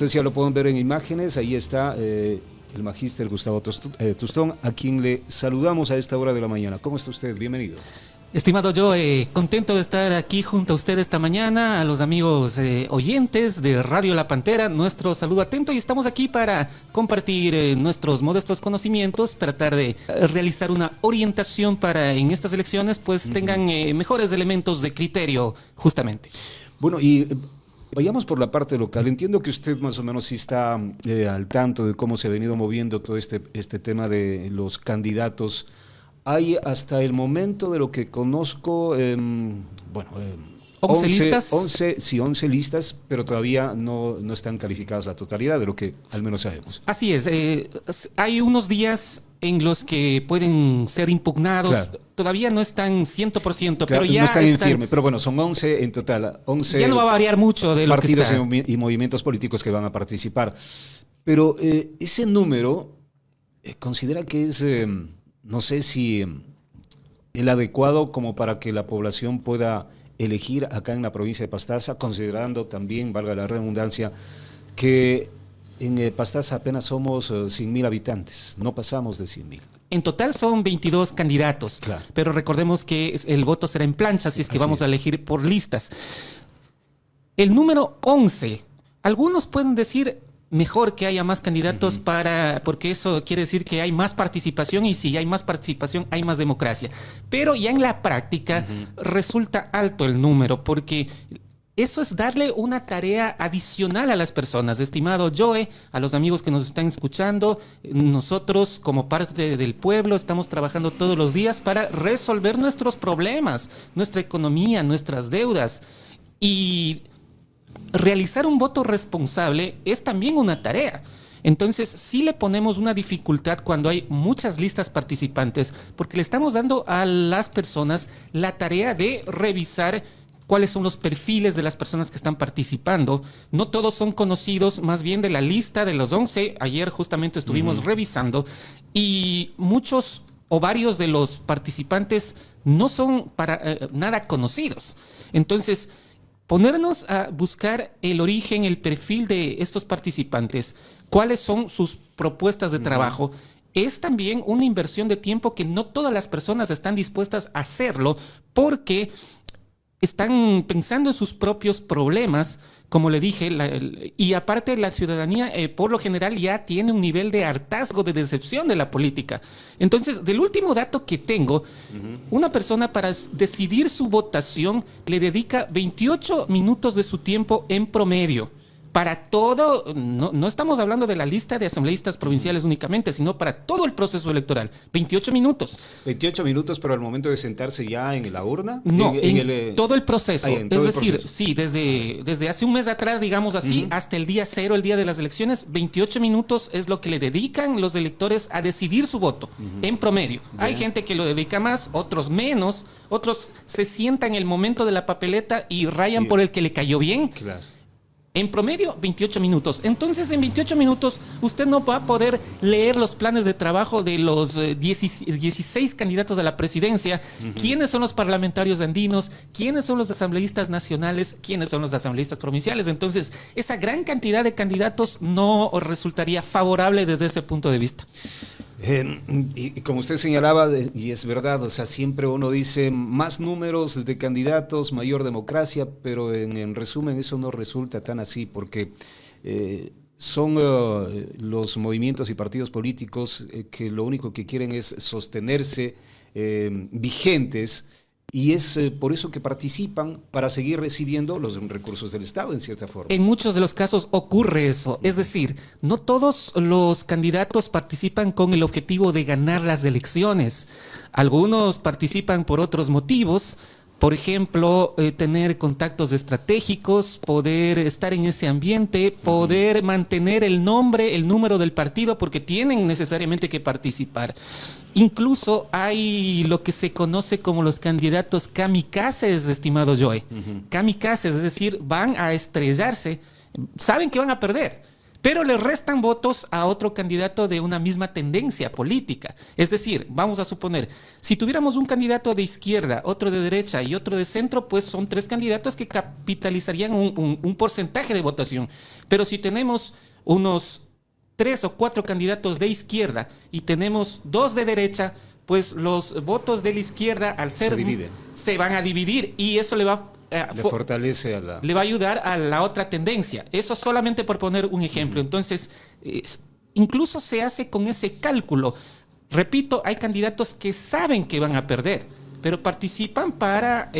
ustedes ya lo pueden ver en imágenes, ahí está el magíster Gustavo Tostón, a quien le saludamos a esta hora de la mañana. ¿Cómo está usted? Bienvenido. Estimado Joe, contento de estar aquí junto a usted esta mañana, a los amigos oyentes de Radio La Pantera, nuestro saludo atento, y estamos aquí para compartir nuestros modestos conocimientos, tratar de realizar una orientación para en estas elecciones pues tengan mejores elementos de criterio justamente. Bueno, y vayamos por la parte local. Entiendo que usted más o menos sí está al tanto de cómo se ha venido moviendo todo este tema de los candidatos. Hay hasta el momento, de lo que conozco, 11 listas. 11 listas, pero todavía no están calificadas la totalidad de lo que al menos sabemos. Así es, hay unos días en los que pueden ser impugnados, claro. Todavía no están 100%, claro, pero ya no están en firme, pero bueno, son 11 en total, 11 ya no va a variar mucho de lo que está. Partidos y movimientos políticos que van a participar. Pero ese número, considera que es... no sé si el adecuado como para que la población pueda elegir acá en la provincia de Pastaza, considerando también, valga la redundancia, que en Pastaza apenas somos 100.000 habitantes, no pasamos de 100.000. En total son 22 candidatos, claro. Pero recordemos que el voto será en plancha, si es que vamos a elegir por listas. El número 11, algunos pueden decir... mejor que haya más candidatos porque eso quiere decir que hay más participación, y si hay más participación hay más democracia. Pero ya en la práctica resulta alto el número, porque eso es darle una tarea adicional a las personas. Estimado Joe, a los amigos que nos están escuchando, nosotros como parte del pueblo estamos trabajando todos los días para resolver nuestros problemas, nuestra economía, nuestras deudas. Y realizar un voto responsable es también una tarea. Entonces, sí le ponemos una dificultad cuando hay muchas listas participantes, porque le estamos dando a las personas la tarea de revisar cuáles son los perfiles de las personas que están participando. No todos son conocidos, más bien de la lista de los 11. Ayer justamente estuvimos revisando, y muchos o varios de los participantes no son para nada conocidos. Entonces, ponernos a buscar el origen, el perfil de estos participantes, cuáles son sus propuestas de trabajo, es también una inversión de tiempo que no todas las personas están dispuestas a hacerlo, porque están pensando en sus propios problemas, como le dije, y aparte la ciudadanía por lo general ya tiene un nivel de hartazgo, de decepción de la política. Entonces, del último dato que tengo, una persona para decidir su votación le dedica 28 minutos de su tiempo en promedio. Para todo, no estamos hablando de la lista de asambleístas provinciales únicamente, sino para todo el proceso electoral. 28 minutos. 28 minutos, pero al momento de sentarse ya en la urna. No, en todo el proceso. Es decir, sí, desde hace un mes atrás, digamos así, hasta el día 0, el día de las elecciones, 28 minutos es lo que le dedican los electores a decidir su voto, en promedio. Hay gente que lo dedica más, otros menos, otros se sientan en el momento de la papeleta y rayan por el que le cayó bien. Claro. En promedio, 28 minutos. Entonces, en 28 minutos, usted no va a poder leer los planes de trabajo de los 16 candidatos a la presidencia. ¿Quiénes son los parlamentarios andinos? ¿Quiénes son los asambleístas nacionales? ¿Quiénes son los asambleístas provinciales? Entonces, esa gran cantidad de candidatos no resultaría favorable desde ese punto de vista. Y como usted señalaba, y es verdad, o sea, siempre uno dice más números de candidatos, mayor democracia, pero en resumen eso no resulta tan así, porque son los movimientos y partidos políticos que lo único que quieren es sostenerse vigentes, y es por eso que participan, para seguir recibiendo los recursos del Estado, en cierta forma. En muchos de los casos ocurre eso. Es decir, no todos los candidatos participan con el objetivo de ganar las elecciones. Algunos participan por otros motivos. Por ejemplo, tener contactos estratégicos, poder estar en ese ambiente, poder mantener el nombre, el número del partido, porque tienen necesariamente que participar. Incluso hay lo que se conoce como los candidatos kamikazes, estimado Joe. Kamikazes, es decir, van a estrellarse, saben que van a perder, pero le restan votos a otro candidato de una misma tendencia política. Es decir, vamos a suponer, si tuviéramos un candidato de izquierda, otro de derecha y otro de centro, pues son 3 candidatos que capitalizarían un porcentaje de votación. Pero si tenemos unos 3 o 4 candidatos de izquierda y tenemos 2 de derecha, pues los votos de la izquierda, al ser, se van a dividir, y eso le va fortalece a la... le va a ayudar a la otra tendencia. Eso solamente por poner un ejemplo. Entonces, incluso se hace con ese cálculo. Repito, hay candidatos que saben que van a perder, pero participan para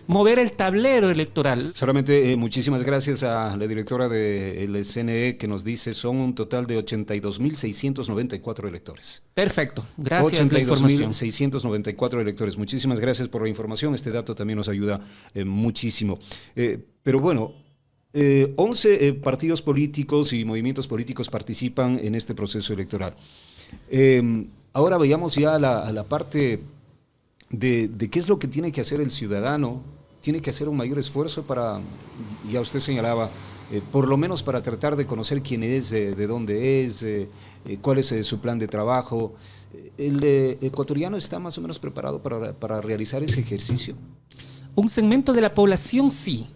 mover el tablero electoral. Solamente muchísimas gracias a la directora del CNE, que nos dice son un total de 82.694 electores. Perfecto, gracias por la información. 82.694 electores. Muchísimas gracias por la información. Este dato también nos ayuda muchísimo. Pero bueno, 11 partidos políticos y movimientos políticos participan en este proceso electoral. Ahora veamos ya la parte de qué es lo que tiene que hacer el ciudadano. Tiene que hacer un mayor esfuerzo para, ya usted señalaba, por lo menos para tratar de conocer quién es, de dónde es, cuál es su plan de trabajo. ¿El ecuatoriano está más o menos preparado para realizar ese ejercicio? Un segmento de la población sí.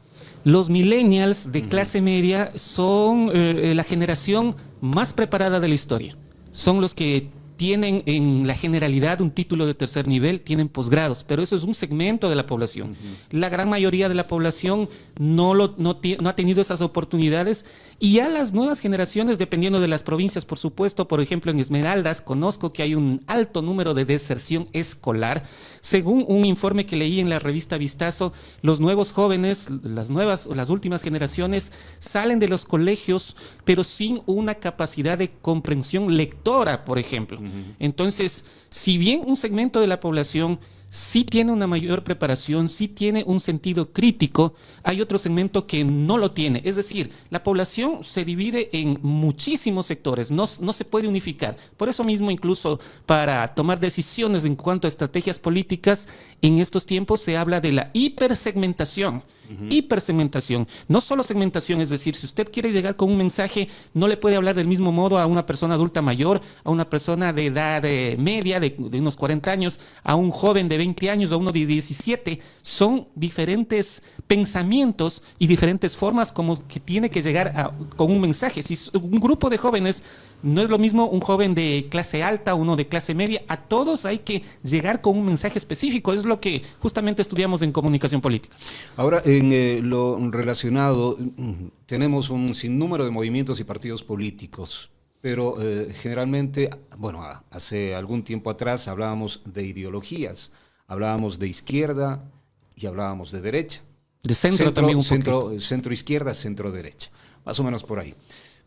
Los millennials de clase media son la generación más preparada de la historia. Son los que tienen en la generalidad un título de tercer nivel, tienen posgrados, pero eso es un segmento de la población. La gran mayoría de la población no ha tenido esas oportunidades, y ya las nuevas generaciones, dependiendo de las provincias, por supuesto, por ejemplo en Esmeraldas, conozco que hay un alto número de deserción escolar. Según un informe que leí en la revista Vistazo, los nuevos jóvenes, las últimas generaciones, salen de los colegios, pero sin una capacidad de comprensión lectora, por ejemplo. Entonces, si bien un segmento de la población sí tiene una mayor preparación, sí tiene un sentido crítico, hay otro segmento que no lo tiene. Es decir, la población se divide en muchísimos sectores, no se puede unificar. Por eso mismo, incluso para tomar decisiones en cuanto a estrategias políticas, en estos tiempos se habla de la hipersegmentación. Hipersegmentación, no solo segmentación, es decir, si usted quiere llegar con un mensaje, no le puede hablar del mismo modo a una persona adulta mayor, a una persona de edad media, de unos 40 años, a un joven de 20 años, a uno de 17. Son diferentes pensamientos y diferentes formas como que tiene que llegar con un mensaje. Si un grupo de jóvenes, no es lo mismo un joven de clase alta, uno de clase media, a todos hay que llegar con un mensaje específico. Es lo que justamente estudiamos en comunicación política. Ahora, en lo relacionado, tenemos un sinnúmero de movimientos y partidos políticos, pero generalmente, bueno, hace algún tiempo atrás hablábamos de ideologías, hablábamos de izquierda y hablábamos de derecha. De centro también un poquito. Centro izquierda, centro derecha, más o menos por ahí.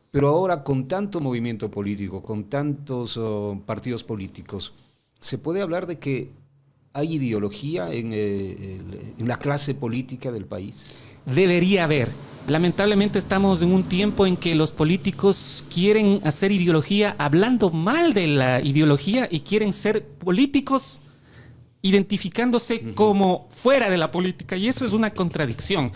Pero ahora, con tanto movimiento político, con tantos partidos políticos, ¿se puede hablar de que hay ideología en la clase política del país? Debería haber. Lamentablemente estamos en un tiempo en que los políticos quieren hacer ideología hablando mal de la ideología, y quieren ser políticos identificándose como fuera de la política, y eso es una contradicción.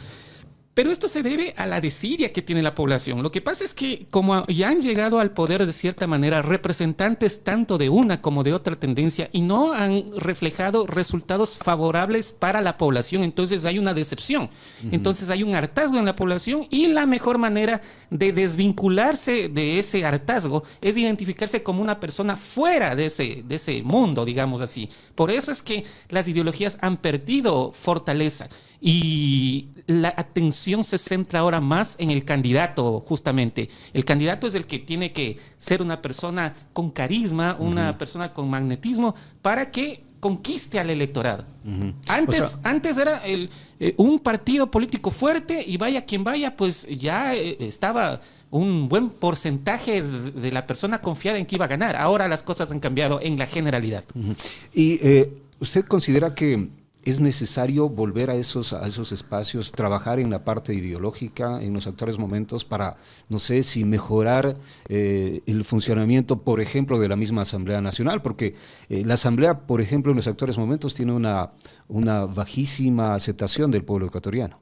Pero esto se debe a la desidia que tiene la población. Lo que pasa es que como ya han llegado al poder de cierta manera representantes tanto de una como de otra tendencia, y no han reflejado resultados favorables para la población, entonces hay una decepción. Entonces hay un hartazgo en la población, y la mejor manera de desvincularse de ese hartazgo es identificarse como una persona fuera de ese mundo, digamos así. Por eso es que las ideologías han perdido fortaleza. Y la atención se centra ahora más en el candidato, justamente. El candidato es el que tiene que ser una persona con carisma, una persona con magnetismo, para que conquiste al electorado. Antes era un partido político fuerte, y vaya quien vaya, pues ya estaba un buen porcentaje de la persona confiada en que iba a ganar. Ahora las cosas han cambiado en la generalidad. ¿Y usted considera que es necesario volver a esos espacios, trabajar en la parte ideológica en los actuales momentos para, no sé, si mejorar el funcionamiento, por ejemplo, de la misma Asamblea Nacional? Porque la Asamblea, por ejemplo, en los actuales momentos tiene una bajísima aceptación del pueblo ecuatoriano.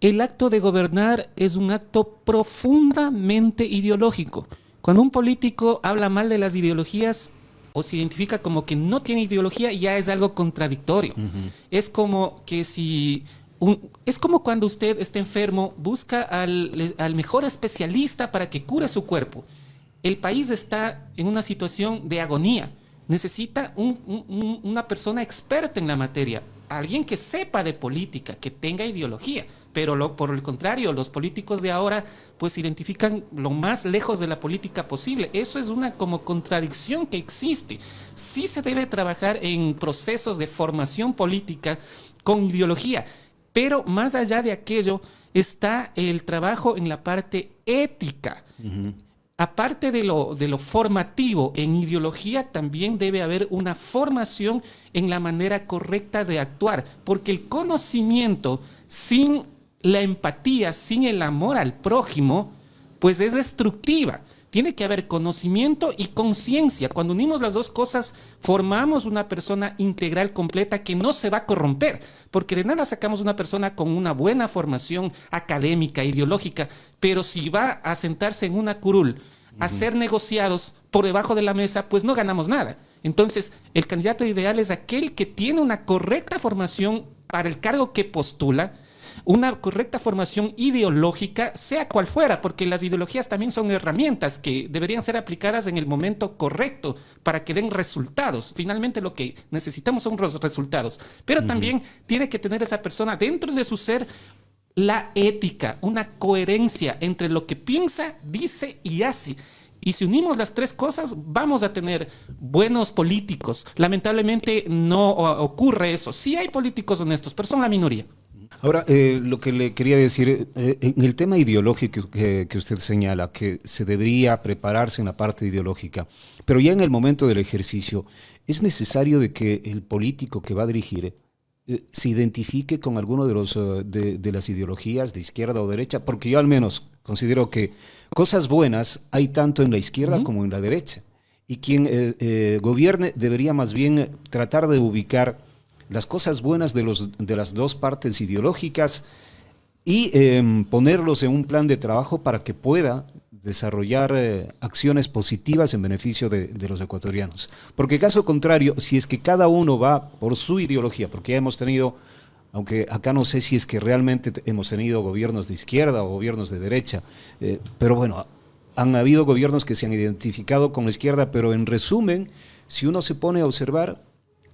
El acto de gobernar es un acto profundamente ideológico. Cuando un político habla mal de las ideologías o se identifica como que no tiene ideología, ya es algo contradictorio. Es como que es como cuando usted está enfermo, busca al mejor especialista para que cure su cuerpo. El país está en una situación de agonía. Necesita una persona experta en la materia, alguien que sepa de política, que tenga ideología. Pero por el contrario, los políticos de ahora pues se identifican lo más lejos de la política posible. Eso es una como contradicción que existe. Sí se debe trabajar en procesos de formación política con ideología, pero más allá de aquello está el trabajo en la parte ética. Aparte de lo formativo en ideología, también debe haber una formación en la manera correcta de actuar, porque el conocimiento sin la empatía, sin el amor al prójimo, pues es destructiva. Tiene que haber conocimiento y conciencia. Cuando unimos las dos cosas, formamos una persona integral, completa, que no se va a corromper. Porque de nada sacamos una persona con una buena formación académica, ideológica, pero si va a sentarse en una curul a ser negociados por debajo de la mesa, pues no ganamos nada. Entonces, el candidato ideal es aquel que tiene una correcta formación para el cargo que postula, una correcta formación ideológica, sea cual fuera, porque las ideologías también son herramientas que deberían ser aplicadas en el momento correcto para que den resultados. Finalmente lo que necesitamos son los resultados, pero también tiene que tener esa persona dentro de su ser la ética, una coherencia entre lo que piensa, dice y hace. Y si unimos las tres cosas, vamos a tener buenos políticos. Lamentablemente no ocurre eso. Sí hay políticos honestos, pero son la minoría. Ahora, lo que le quería decir, en el tema ideológico que usted señala, que se debería prepararse en la parte ideológica, pero ya en el momento del ejercicio, es necesario de que el político que va a dirigir se identifique con alguno de las ideologías de izquierda o derecha, porque yo al menos considero que cosas buenas hay tanto en la izquierda como en la derecha, y quien gobierne debería más bien tratar de ubicar las cosas buenas de las dos partes ideológicas y ponerlos en un plan de trabajo para que pueda desarrollar acciones positivas en beneficio de los ecuatorianos. Porque caso contrario, si es que cada uno va por su ideología, porque ya hemos tenido, aunque acá no sé si es que realmente hemos tenido gobiernos de izquierda o gobiernos de derecha, pero bueno, han habido gobiernos que se han identificado con la izquierda, pero en resumen, si uno se pone a observar,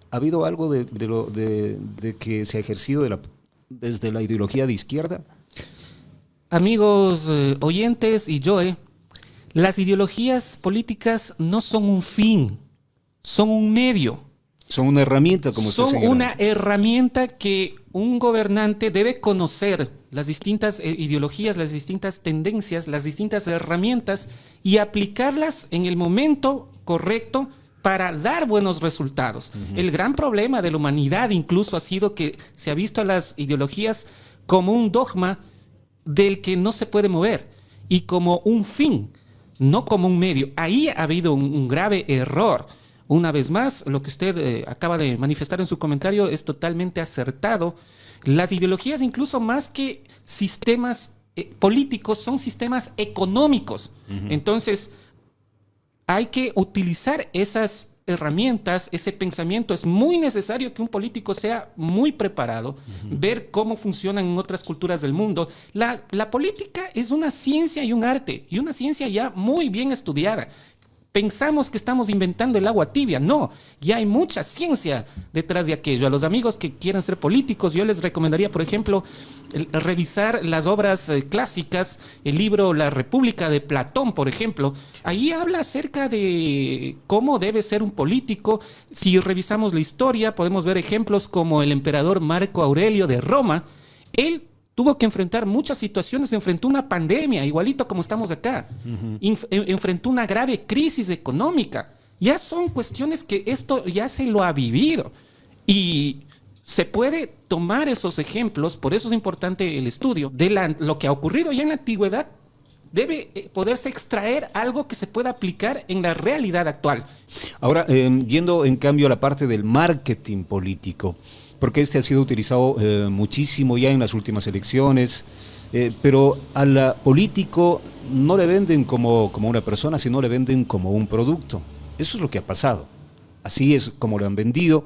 ha habido algo de que se ha ejercido desde la ideología de izquierda. Amigos oyentes y Joe, las ideologías políticas no son un fin, son un medio. Son una herramienta, como usted señala. Son una herramienta que un gobernante debe conocer, las distintas ideologías, las distintas tendencias, las distintas herramientas y aplicarlas en el momento correcto para dar buenos resultados. El gran problema de la humanidad incluso ha sido que se ha visto a las ideologías como un dogma del que no se puede mover y como un fin, no como un medio. Ahí ha habido un grave error. Una vez más, lo que usted acaba de manifestar en su comentario es totalmente acertado. Las ideologías, incluso más que sistemas políticos, son sistemas económicos. Entonces, hay que utilizar esas herramientas, ese pensamiento. Es muy necesario que un político sea muy preparado, ver cómo funcionan en otras culturas del mundo. La política es una ciencia y un arte, y una ciencia ya muy bien estudiada. Pensamos que estamos inventando el agua tibia. No, ya hay mucha ciencia detrás de aquello. A los amigos que quieran ser políticos, yo les recomendaría, por ejemplo, revisar las obras clásicas, el libro La República de Platón, por ejemplo. Ahí habla acerca de cómo debe ser un político. Si revisamos la historia, podemos ver ejemplos como el emperador Marco Aurelio de Roma. Él tuvo que enfrentar muchas situaciones, enfrentó una pandemia, igualito como estamos acá. Enfrentó una grave crisis económica. Ya son cuestiones que esto ya se lo ha vivido. Y se puede tomar esos ejemplos, por eso es importante el estudio de lo que ha ocurrido ya en la antigüedad. Debe poderse extraer algo que se pueda aplicar en la realidad actual. Ahora, yendo en cambio a la parte del marketing político, porque este ha sido utilizado muchísimo ya en las últimas elecciones, pero al político no le venden como una persona, sino le venden como un producto. Eso es lo que ha pasado. Así es como lo han vendido,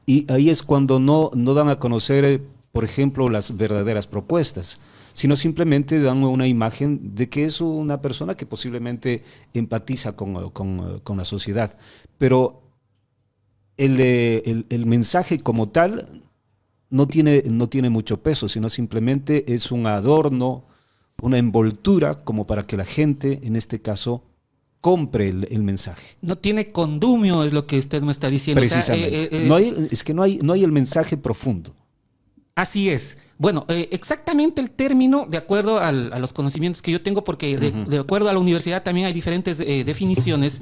y ahí es cuando no dan a conocer, por ejemplo, las verdaderas propuestas, sino simplemente dan una imagen de que es una persona que posiblemente empatiza con la sociedad. Pero el mensaje como tal no tiene mucho peso, sino simplemente es un adorno, una envoltura como para que la gente, en este caso, compre el mensaje. No tiene condumio, es lo que usted me está diciendo. Precisamente. Es que no hay el mensaje profundo. Así es. Bueno, exactamente el término, de acuerdo a los conocimientos que yo tengo, porque de acuerdo a la universidad también hay diferentes definiciones,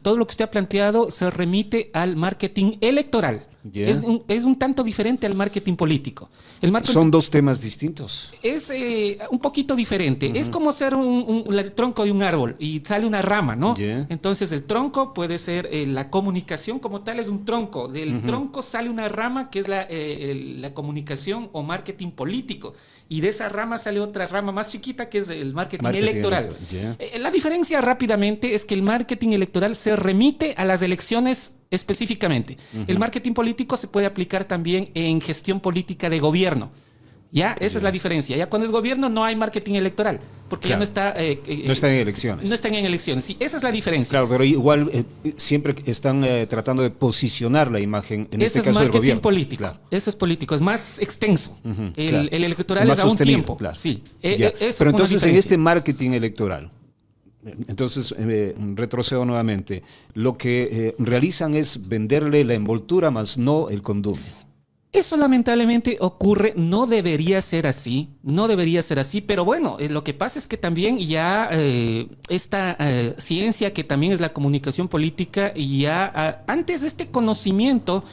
todo lo que usted ha planteado se remite al marketing electoral. Yeah. Es un tanto diferente al marketing político. Son dos temas distintos. Es un poquito diferente. Es como ser el tronco de un árbol y sale una rama, ¿no? Yeah. Entonces el tronco puede ser la comunicación como tal, es un tronco. Del tronco sale una rama que es la comunicación o marketing político. Y de esa rama sale otra rama más chiquita que es el marketing electoral. Yeah. La diferencia rápidamente es que el marketing electoral se remite a las elecciones específicamente. El marketing político se puede aplicar también en gestión política de gobierno. ¿Ya? Esa es la diferencia. Ya cuando es gobierno no hay marketing electoral, porque ya no está... no están en elecciones. No están en elecciones, sí. Esa es la diferencia. Claro, pero igual siempre están tratando de posicionar la imagen, en este caso del gobierno. Eso es marketing político. Claro. Eso es político, es más extenso. El electoral es a un tiempo. Claro. Sí. Pero entonces en este marketing electoral, entonces retrocedo nuevamente, lo que realizan es venderle la envoltura más no el condumio. Eso lamentablemente ocurre, no debería ser así, pero bueno, lo que pasa es que también ya esta ciencia que también es la comunicación política, ya antes de este conocimiento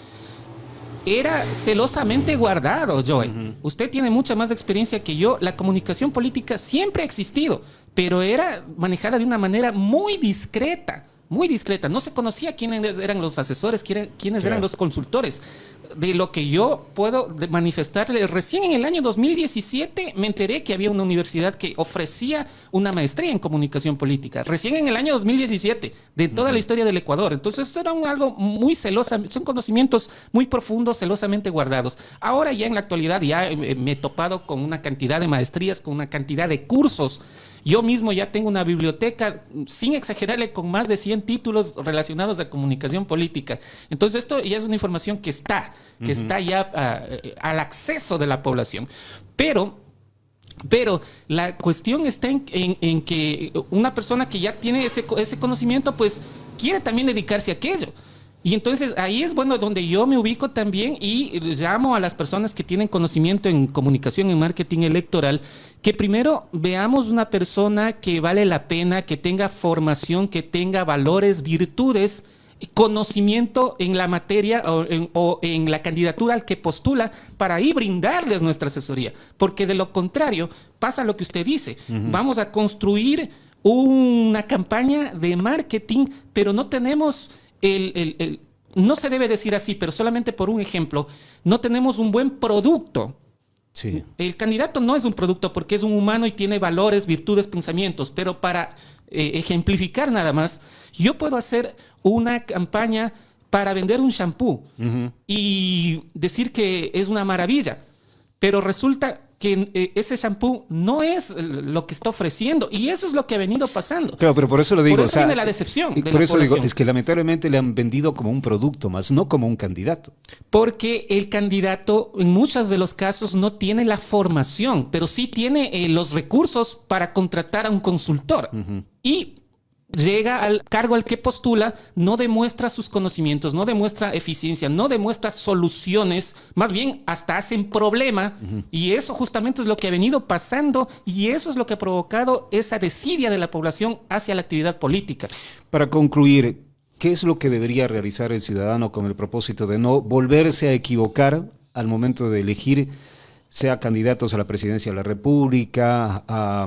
era celosamente guardado, Joey. Usted tiene mucha más experiencia que yo. La comunicación política siempre ha existido, pero era manejada de una manera muy discreta. Muy discreta. No se conocía quiénes eran los asesores, quiénes eran los consultores. De lo que yo puedo manifestarle, recién en el año 2017 me enteré que había una universidad que ofrecía una maestría en comunicación política. Recién en el año 2017, de toda la historia del Ecuador. Entonces era algo muy celoso, son conocimientos muy profundos, celosamente guardados. Ahora ya en la actualidad ya me he topado con una cantidad de maestrías, con una cantidad de cursos. Yo mismo ya tengo una biblioteca, sin exagerarle, con más de 100 títulos relacionados a comunicación política. Entonces esto ya es una información que está ya al acceso de la población. Pero la cuestión está en que una persona que ya tiene ese conocimiento, pues quiere también dedicarse a aquello. Y entonces ahí es bueno donde yo me ubico también y llamo a las personas que tienen conocimiento en comunicación, en marketing electoral, que primero veamos una persona que vale la pena, que tenga formación, que tenga valores, virtudes, conocimiento en la materia o en la candidatura al que postula, para ahí brindarles nuestra asesoría. Porque de lo contrario pasa lo que usted dice. Vamos a construir una campaña de marketing, pero no tenemos... no se debe decir así, pero solamente por un ejemplo, no tenemos un buen producto. Sí. El candidato no es un producto porque es un humano y tiene valores, virtudes, pensamientos, pero para ejemplificar nada más, yo puedo hacer una campaña para vender un shampoo y decir que es una maravilla, pero resulta que ese shampoo no es lo que está ofreciendo, y eso es lo que ha venido pasando. Claro, pero por eso lo digo. Por eso viene la decepción de por eso población. digo, es que lamentablemente le han vendido como un producto más, no como un candidato. Porque el candidato en muchos de los casos no tiene la formación, pero sí tiene los recursos para contratar a un consultor. Y llega al cargo al que postula, no demuestra sus conocimientos, no demuestra eficiencia, no demuestra soluciones, más bien hasta hacen problema, y eso justamente es lo que ha venido pasando, y eso es lo que ha provocado esa desidia de la población hacia la actividad política. Para concluir, ¿qué es lo que debería realizar el ciudadano con el propósito de no volverse a equivocar al momento de elegir, sea candidatos a la presidencia de la República, a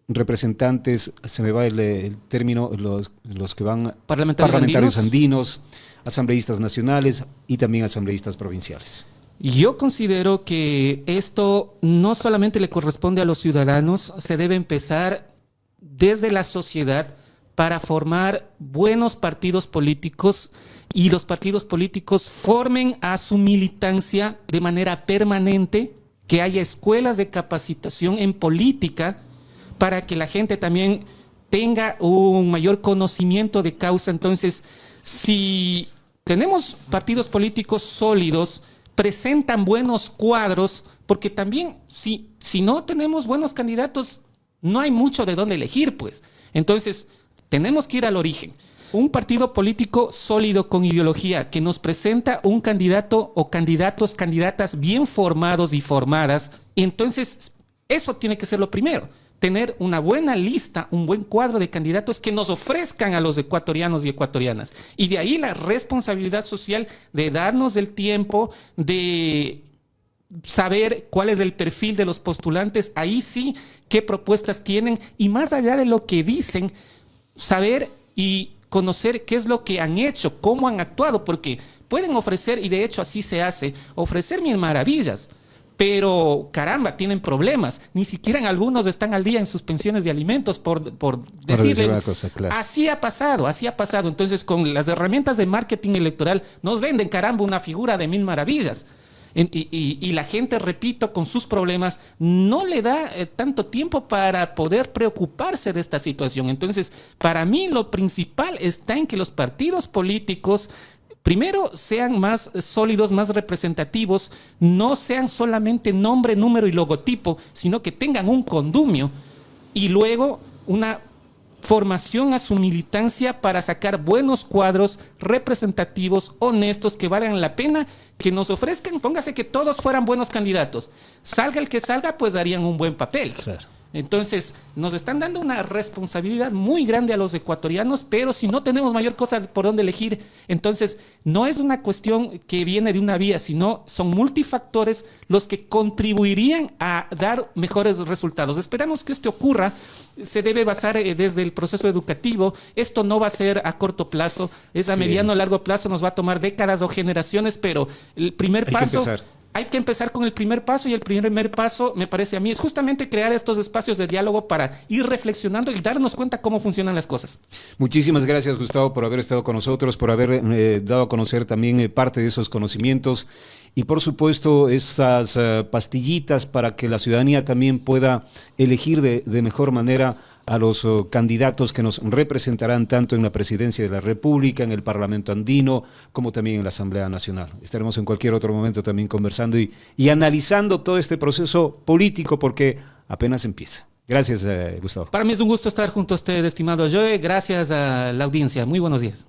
representantes, se me va el término, los que van parlamentarios andinos, asambleístas nacionales y también asambleístas provinciales. Yo considero que esto no solamente le corresponde a los ciudadanos, se debe empezar desde la sociedad para formar buenos partidos políticos y los partidos políticos formen a su militancia de manera permanente, que haya escuelas de capacitación en política para que la gente también tenga un mayor conocimiento de causa. Entonces, si tenemos partidos políticos sólidos, presentan buenos cuadros, porque también si no tenemos buenos candidatos, no hay mucho de dónde elegir, pues. Entonces, tenemos que ir al origen. Un partido político sólido con ideología que nos presenta un candidato o candidatas bien formados y formadas. Entonces, eso tiene que ser lo primero. Tener una buena lista, un buen cuadro de candidatos que nos ofrezcan a los ecuatorianos y ecuatorianas. Y de ahí la responsabilidad social de darnos el tiempo de saber cuál es el perfil de los postulantes, ahí sí, qué propuestas tienen y más allá de lo que dicen, saber y conocer qué es lo que han hecho, cómo han actuado, porque pueden ofrecer, y de hecho así se hace, ofrecer mil maravillas, pero caramba, tienen problemas. Ni siquiera algunos están al día en sus pensiones de alimentos, por decirle. Una cosa, claro. Así ha pasado. Entonces, con las herramientas de marketing electoral, nos venden, caramba, una figura de mil maravillas. Y la gente, repito, con sus problemas, no le da tanto tiempo para poder preocuparse de esta situación. Entonces, para mí, lo principal está en que los partidos políticos primero sean más sólidos, más representativos, no sean solamente nombre, número y logotipo, sino que tengan un condumio y luego una formación a su militancia para sacar buenos cuadros representativos, honestos, que valgan la pena, que nos ofrezcan. Póngase que todos fueran buenos candidatos. Salga el que salga, pues darían un buen papel. Claro. Entonces, nos están dando una responsabilidad muy grande a los ecuatorianos, pero si no tenemos mayor cosa por dónde elegir, entonces no es una cuestión que viene de una vía, sino son multifactores los que contribuirían a dar mejores resultados. Esperamos que esto ocurra. Se debe basar desde el proceso educativo. Esto no va a ser a corto plazo, es a mediano o largo plazo, nos va a tomar décadas o generaciones, pero el primer paso... Hay que empezar con el primer paso, y el primer paso, me parece a mí, es justamente crear estos espacios de diálogo para ir reflexionando y darnos cuenta cómo funcionan las cosas. Muchísimas gracias, Gustavo, por haber estado con nosotros, por haber dado a conocer también parte de esos conocimientos y, por supuesto, esas pastillitas para que la ciudadanía también pueda elegir de mejor manera a los candidatos que nos representarán tanto en la presidencia de la República, en el Parlamento Andino, como también en la Asamblea Nacional. Estaremos en cualquier otro momento también conversando y analizando todo este proceso político, porque apenas empieza. Gracias, Gustavo. Para mí es un gusto estar junto a usted, estimado Joe. Gracias a la audiencia. Muy buenos días.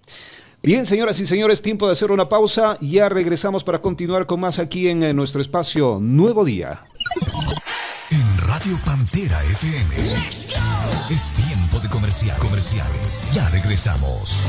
Bien, señoras y señores, tiempo de hacer una pausa. Ya regresamos para continuar con más aquí en nuestro espacio Nuevo Día. En Radio Pantera FM. Es tiempo de comerciales. Ya regresamos.